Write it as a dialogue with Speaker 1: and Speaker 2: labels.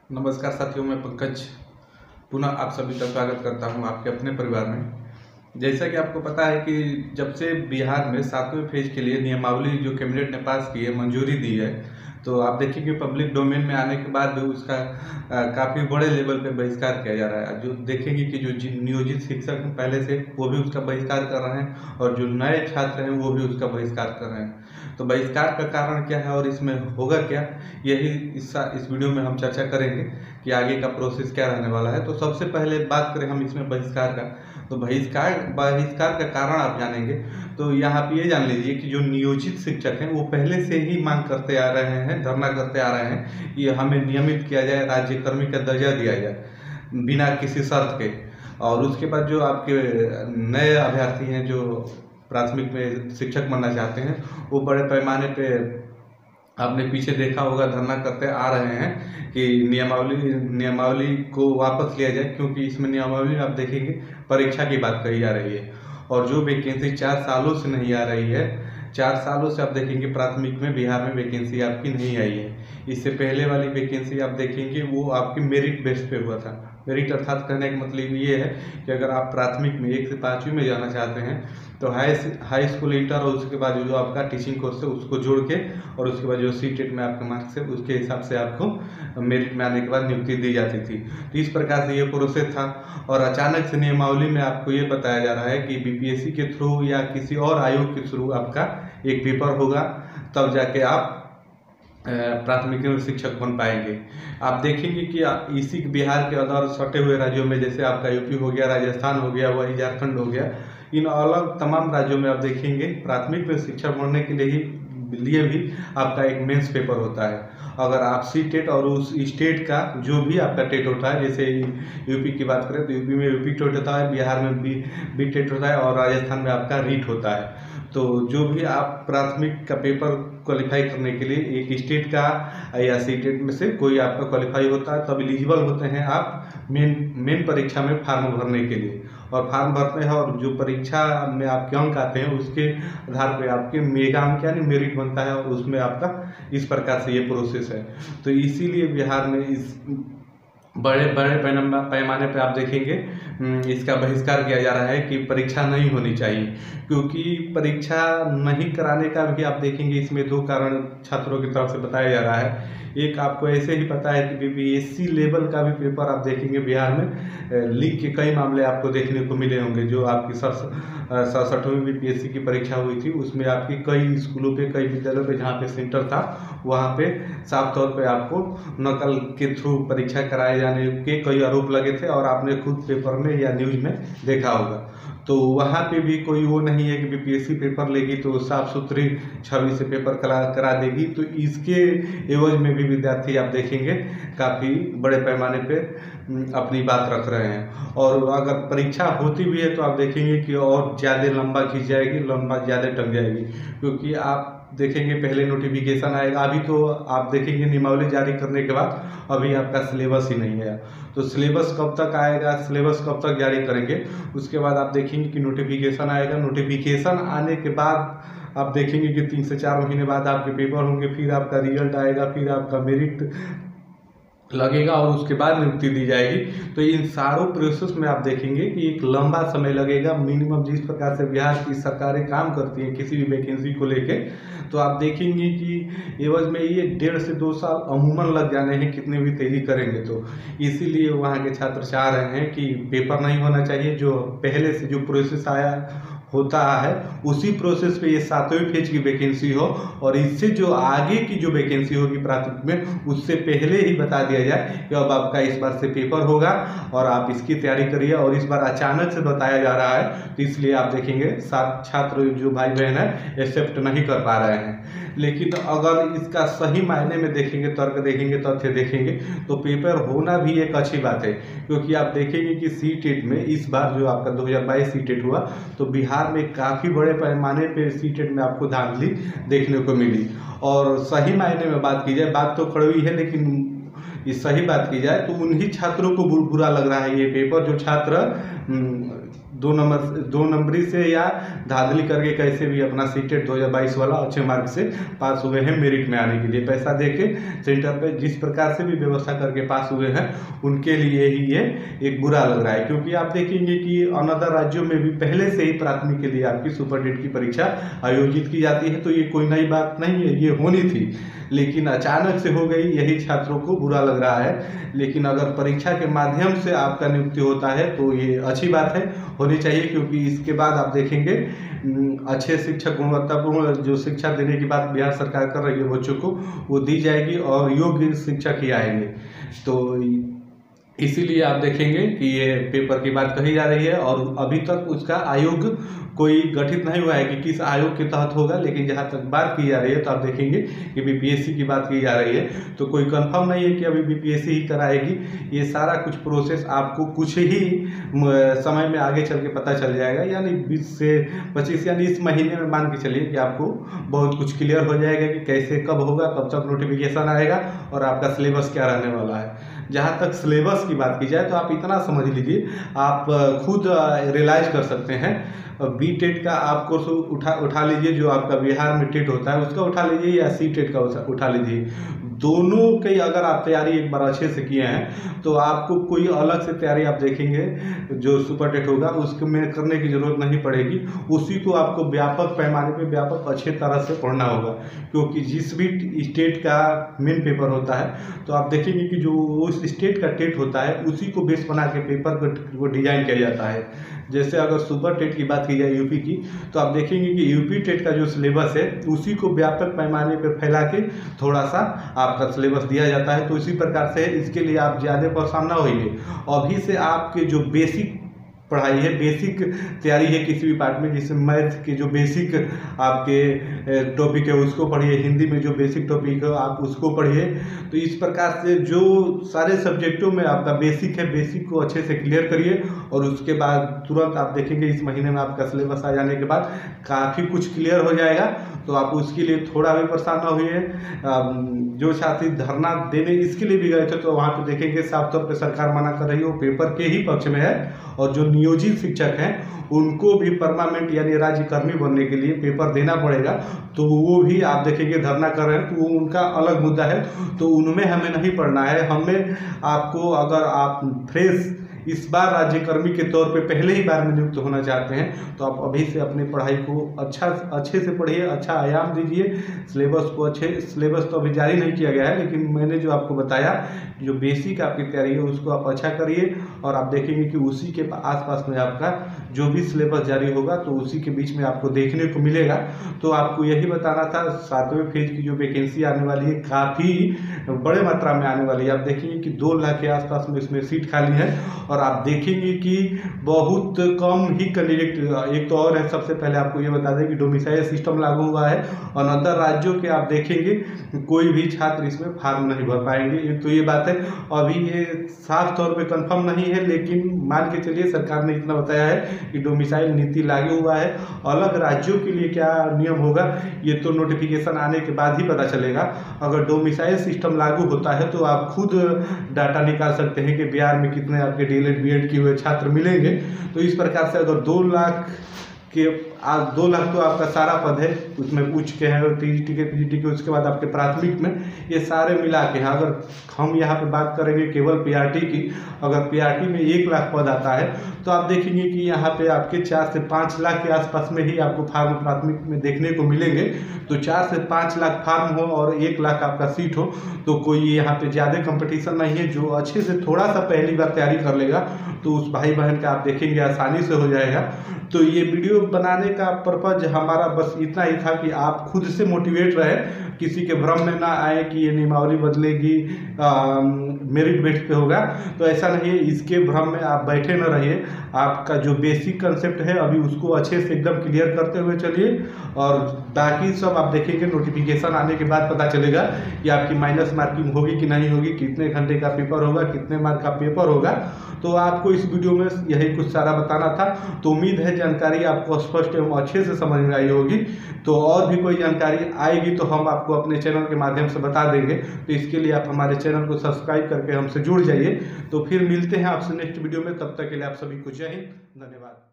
Speaker 1: नमस्कार साथियों, मैं पंकज पुनः आप सभी का स्वागत करता हूं आपके अपने परिवार में। जैसा कि आपको पता है कि जब से बिहार में 7वें फेज के लिए नियमावली जो कैबिनेट ने पास की है, मंजूरी दी है, तो आप देखिए कि पब्लिक डोमेन में आने के बाद भी उसका काफ़ी बड़े लेवल पे बहिष्कार किया जा रहा है। जो देखेंगे कि जो नियोजित शिक्षक हैं पहले से, वो भी उसका बहिष्कार कर रहे हैं और जो नए छात्र हैं वो भी उसका बहिष्कार कर रहे हैं। तो बहिष्कार का कारण क्या है और इसमें होगा क्या, यही इस वीडियो में हम चर्चा करेंगे कि आगे का प्रोसेस क्या रहने वाला है। तो सबसे पहले बात करें हम इसमें बहिष्कार का, तो बहिष्कार का कारण आप जानेंगे तो यहाँ पे ये जान लीजिए कि जो नियोजित शिक्षक हैं वो पहले से ही मांग करते आ रहे हैं, धरना करते आ रहे हैं कि हमें नियमित किया जाए, राज्यकर्मी का दर्जा दिया जाए बिना किसी शर्त के। और उसके बाद जो आपके नए अभ्यर्थी हैं जो प्राथमिक में शिक्षक बनना चाहते हैं, वो बड़े पैमाने पे आपने पीछे देखा होगा धरना करते आ रहे हैं कि नियमावली को वापस लिया जाए, क्योंकि इसमें नियमावली आप देखेंगे परीक्षा की बात कही जा रही है और जो वैकेंसी 4 सालों से नहीं आ रही है, 4 सालों से आप देखेंगे प्राथमिक में बिहार में वैकेंसी आपकी नहीं आई है। इससे पहले वाली वैकेंसी आप देखेंगे वो आपकी मेरिट बेस पे हुआ था। मेरिट अर्थात कहने का मतलब ये है कि अगर आप प्राथमिक में 1 से 5वीं में जाना चाहते हैं तो हाई स्कूल इंटर और उसके बाद जो आपका टीचिंग कोर्स है उसको जोड़ के और उसके बाद जो सीटेट में आपके मार्क्स है उसके हिसाब से आपको मेरिट में आने के बाद नियुक्ति दी जाती थी। तो इस प्रकार से ये प्रोसेस था और अचानक से नियमावली में आपको ये बताया जा रहा है कि बीपीएससी के थ्रू या किसी और आयोग के थ्रू आपका एक पेपर होगा, तब जाके आप प्राथमिक में शिक्षक बन पाएंगे। आप देखेंगे कि इसी बिहार के अदर सटे हुए राज्यों में, जैसे आपका यूपी हो गया, राजस्थान हो गया, वही झारखंड हो गया, इन अलग तमाम राज्यों में आप देखेंगे प्राथमिक में शिक्षक बनने के लिए भी आपका एक मेंस पेपर होता है। अगर आप सी टेट और उस स्टेट का जो भी आपका टेट होता है, जैसे यूपी की बात करें तो यूपी में यूपी टेट होता है, बिहार में बी टेट होता है और राजस्थान में आपका रीट होता है। तो जो भी आप प्राथमिक का पेपर क्वालिफाई करने के लिए एक स्टेट का या सी टेट में से कोई आपका क्वालिफाई होता है, तब एलिजिबल होते हैं आप मेन परीक्षा में फॉर्म भरने के लिए। और फॉर्म भरते हैं और जो परीक्षा में आपके अंक आते हैं उसके आधार पे आपके मेगा अंक यानी मेरिट बनता है और उसमें आपका इस प्रकार से ये प्रोसेस है। तो इसीलिए बिहार में इस बड़े पैमाने पे आप देखेंगे इसका बहिष्कार किया जा रहा है कि परीक्षा नहीं होनी चाहिए, क्योंकि परीक्षा नहीं कराने का भी आप देखेंगे इसमें 2 कारण छात्रों की तरफ से बताया जा रहा है। एक आपको ऐसे ही पता है कि बीपीएससी लेवल का भी पेपर आप देखेंगे बिहार में लीक के कई मामले आपको देखने को मिले होंगे। जो आपकी 67वीं बीपीएससी की परीक्षा हुई थी उसमें आपकी कई स्कूलों पे, कई विद्यालयों पे जहाँ पे सेंटर था वहाँ पे साफ तौर पे आपको नकल के थ्रू परीक्षा कराए जाने के कई आरोप लगे थे और आपने खुद पेपर में या न्यूज में देखा होगा। तो वहाँ पे भी कोई वो नहीं है कि बीपीएससी पेपर लेगी तो साफ सुथरी छवि से पेपर करा देगी। तो इसके एवज में भी विद्यार्थी आप देखेंगे काफ़ी बड़े पैमाने पे अपनी बात रख रहे हैं। और अगर परीक्षा होती भी है तो आप देखेंगे कि और ज़्यादा लंबा खींच जाएगी, लंबा ज़्यादा टंग जाएगी, क्योंकि आप देखेंगे पहले नोटिफिकेशन आएगा। अभी तो आप देखेंगे नियमावली जारी करने के बाद अभी आपका सिलेबस ही नहीं है, तो सिलेबस कब तक आएगा, सिलेबस कब तक जारी करेंगे, उसके बाद आप देखेंगे कि नोटिफिकेशन आएगा। नोटिफिकेशन आने के बाद आप देखेंगे कि 3 से 4 महीने बाद आपके पेपर होंगे, फिर आपका रिजल्ट आएगा, फिर आपका मेरिट लगेगा और उसके बाद नियुक्ति दी जाएगी। तो इन सारों प्रोसेस में आप देखेंगे कि एक लंबा समय लगेगा। मिनिमम जिस प्रकार से बिहार की सरकारें काम करती हैं किसी भी वैकेंसी को लेके, तो आप देखेंगे कि एवज में ये 1.5 से 2 साल अमूमन लग जाने हैं, कितनी भी तेजी करेंगे। तो इसीलिए वहाँ के छात्र चाह रहे हैं कि पेपर नहीं होना चाहिए, जो पहले से जो प्रोसेस आया होता है उसी प्रोसेस पे ये 7वें फेज की वैकेंसी हो और इससे जो आगे की जो वैकेंसी होगी प्राथमिक में उससे पहले ही बता दिया जाए कि अब आपका इस बार से पेपर होगा और आप इसकी तैयारी करिए। और इस बार अचानक से बताया जा रहा है तो इसलिए आप देखेंगे छात्र जो भाई बहन है एक्सेप्ट नहीं कर पा रहे हैं। लेकिन अगर इसका सही मायने में देखेंगे, तर्क देखेंगे, तथ्य देखेंगे, तो पेपर होना भी एक अच्छी बात है, क्योंकि आप देखेंगे कि सी टेट में इस बार जो आपका 2022 सी टेट हुआ तो बिहार में काफ़ी बड़े पैमाने पे सी टेट में आपको धांधली देखने को मिली। और सही मायने में बात की जाए, बात तो कड़वी है लेकिन इस सही बात की जाए तो उन्हीं छात्रों को बुरा लग रहा है ये पेपर जो छात्र दो नंबरी से या धांधली करके कैसे भी अपना सीटेट 2022 वाला अच्छे मार्क से पास हुए हैं मेरिट में आने के लिए। पैसा देके सेंटर पे जिस प्रकार से भी व्यवस्था करके पास हुए हैं उनके लिए ही ये एक बुरा लग रहा है, क्योंकि आप देखेंगे कि अनदर राज्यों में भी पहले से ही प्राथमिक के लिए आपकी सुपर टेट की परीक्षा आयोजित की जाती है, तो ये कोई नई बात नहीं है, ये होनी थी, लेकिन अचानक से हो गई, यही छात्रों को बुरा लग रहा है। लेकिन अगर परीक्षा के माध्यम से आपका नियुक्ति होता है तो ये अच्छी बात है, होनी चाहिए, क्योंकि इसके बाद आप देखेंगे अच्छे शिक्षक, गुणवत्तापूर्ण जो शिक्षा देने की बात बिहार सरकार कर रही है बच्चों को, वो दी जाएगी और योग्य शिक्षक ही आएंगे। तो इसीलिए आप देखेंगे कि ये पेपर की बात कही जा रही है और अभी तक उसका आयोग कोई गठित नहीं हुआ है कि किस आयोग के तहत होगा, लेकिन जहाँ तक बात की जा रही है तो आप देखेंगे कि बीपीएससी की बात की जा रही है, तो कोई कंफर्म नहीं है कि अभी बीपीएससी ही कराएगी। ये सारा कुछ प्रोसेस आपको कुछ ही समय में आगे चल के पता चल जाएगा, यानी 20 से 25 यानी इस महीने में मान के चलिए कि आपको बहुत कुछ क्लियर हो जाएगा कि कैसे कब होगा, कब तक नोटिफिकेशन आएगा और आपका सिलेबस क्या रहने वाला है। जहाँ तक सिलेबस की बात की जाए तो आप इतना समझ लीजिए, आप खुद रियलाइज कर सकते हैं, बी टेट का आप कोर्स उठा लीजिए, जो आपका बिहार में टेट होता है उसका उठा लीजिए, या सी टेट का उठा लीजिए, दोनों की अगर आप तैयारी एक बार अच्छे से किए हैं तो आपको कोई अलग से तैयारी आप देखेंगे जो सुपर टेट होगा उसके में करने की जरूरत नहीं पड़ेगी। उसी को आपको व्यापक पैमाने पे व्यापक अच्छे तरह से पढ़ना होगा, क्योंकि जिस भी स्टेट का मेन पेपर होता है तो आप देखेंगे कि जो उस स्टेट का टेट होता है उसी को बेस बना के पेपर को डिजाइन किया जाता है। जैसे अगर सुपर टेट की बात की जाए यूपी की, तो आप देखेंगे कि यूपी टेट का जो सिलेबस है उसी को व्यापक पैमाने पर फैला के थोड़ा सा आपका सिलेबस दिया जाता है। तो इसी प्रकार से इसके लिए आप ज़्यादा परेशान ना होइए, अभी से आपके जो बेसिक पढ़ाई है, बेसिक तैयारी है किसी भी पार्ट में, जिसमें मैथ के जो बेसिक आपके टॉपिक है उसको पढ़िए, हिंदी में जो बेसिक टॉपिक है आप उसको पढ़िए। तो इस प्रकार से जो सारे सब्जेक्टों में आपका बेसिक है, बेसिक को अच्छे से क्लियर करिए और उसके बाद तुरंत आप देखेंगे इस महीने में आपका सिलेबस आ जाने के बाद काफ़ी कुछ क्लियर हो जाएगा। तो आप उसके लिए थोड़ा भी परेशान ना हुई। जो छात्र धरना देने इसके लिए भी गए थे तो वहाँ पे देखेंगे साफ तौर पे सरकार मना कर रही है, वो पेपर के ही पक्ष में है, और जो नियोजित शिक्षक हैं उनको भी परमानेंट यानी राज्यकर्मी बनने के लिए पेपर देना पड़ेगा, तो वो भी आप देखेंगे धरना कर रहे हैं, तो वो उनका अलग मुद्दा है, तो उनमें हमें नहीं पढ़ना है। हमें आपको अगर आप फ्रेश इस बार राज्यकर्मी के तौर पे पहले ही बार में नियुक्त होना चाहते हैं तो आप अभी से अपनी पढ़ाई को अच्छे से पढ़िए, अच्छा आयाम दीजिए, सिलेबस को सिलेबस तो अभी जारी नहीं किया गया है, लेकिन मैंने जो आपको बताया जो बेसिक आपकी तैयारी है उसको आप अच्छा करिए और आप देखेंगे कि उसी के आसपास में आपका जो भी सिलेबस जारी होगा तो उसी के बीच में आपको देखने को मिलेगा। तो आपको यही बताना था, 7वें फेज की जो वैकेंसी आने वाली है काफ़ी बड़े मात्रा में आने वाली है। आप देखेंगे कि 2 लाख के आसपास में इसमें सीट खाली है और आप देखेंगे कि बहुत कम ही कैंडिडेट, एक तो और है, सबसे पहले आपको ये बता दें कि डोमिसाइल सिस्टम लागू हुआ है और अदर राज्यों के आप देखेंगे कोई भी छात्र इसमें फॉर्म नहीं भर पाएंगे। एक तो ये बात है, अभी ये साफ तौर पे कंफर्म नहीं है, लेकिन मान के चलिए सरकार ने इतना बताया है कि डोमिसाइल नीति लागू हुआ है। अलग राज्यों के लिए क्या नियम होगा ये तो नोटिफिकेशन आने के बाद ही पता चलेगा। अगर डोमिसाइल सिस्टम लागू होता है तो आप खुद डाटा निकाल सकते हैं कि बिहार में कितने आपके डीएलएड बीएड किए हुए छात्र मिलेंगे। तो इस प्रकार से अगर 2 लाख के 2 लाख तो आपका सारा पद है, उसमें उच्च के हैं, टीजीटी के, पीजीटी के, उसके बाद आपके प्राथमिक में, ये सारे मिला के हैं। अगर हम यहाँ पे बात करेंगे केवल पीआरटी की, अगर पीआरटी में 1 लाख पद आता है तो आप देखेंगे कि यहाँ पे आपके 4 से 5 लाख के आसपास में ही आपको फार्म प्राथमिक में देखने को मिलेंगे। तो 4 से 5 लाख फार्म हो और 1 लाख आपका सीट हो तो कोई यहाँ पे ज़्यादा कंपटीशन नहीं है। जो अच्छे से थोड़ा सा पहली बार तैयारी कर लेगा तो उस भाई बहन का आप देखेंगे आसानी से हो जाएगा। तो ये वीडियो बनाने का पर्पज हमारा बस इतना ही था कि आप खुद से मोटिवेट रहे, किसी के भ्रम में ना आए कि ये नियमावली बदलेगी, मेरिट बेस पे होगा, तो ऐसा नहीं है। इसके भ्रम में आप बैठे न रहिए, आपका जो बेसिक कंसेप्ट है अभी उसको अच्छे से एकदम क्लियर करते हुए चलिए और बाकी सब आप देखेंगे नोटिफिकेशन आने के बाद पता चलेगा कि आपकी माइनस मार्किंग होगी कि नहीं होगी, कितने घंटे का पेपर होगा, कितने मार्क का पेपर होगा। तो आपको इस वीडियो में यही कुछ सारा बताना था। तो उम्मीद है जानकारी आपको स्पष्ट एवं अच्छे से समझ में आई होगी। तो और भी कोई जानकारी आएगी तो हम आपको अपने चैनल के माध्यम से बता देंगे। तो इसके लिए आप हमारे चैनल को सब्सक्राइब करके हमसे जुड़ जाइए। तो फिर मिलते हैं आपसे नेक्स्ट वीडियो में, तब तक के लिए आप सभी को जय हिंद, धन्यवाद।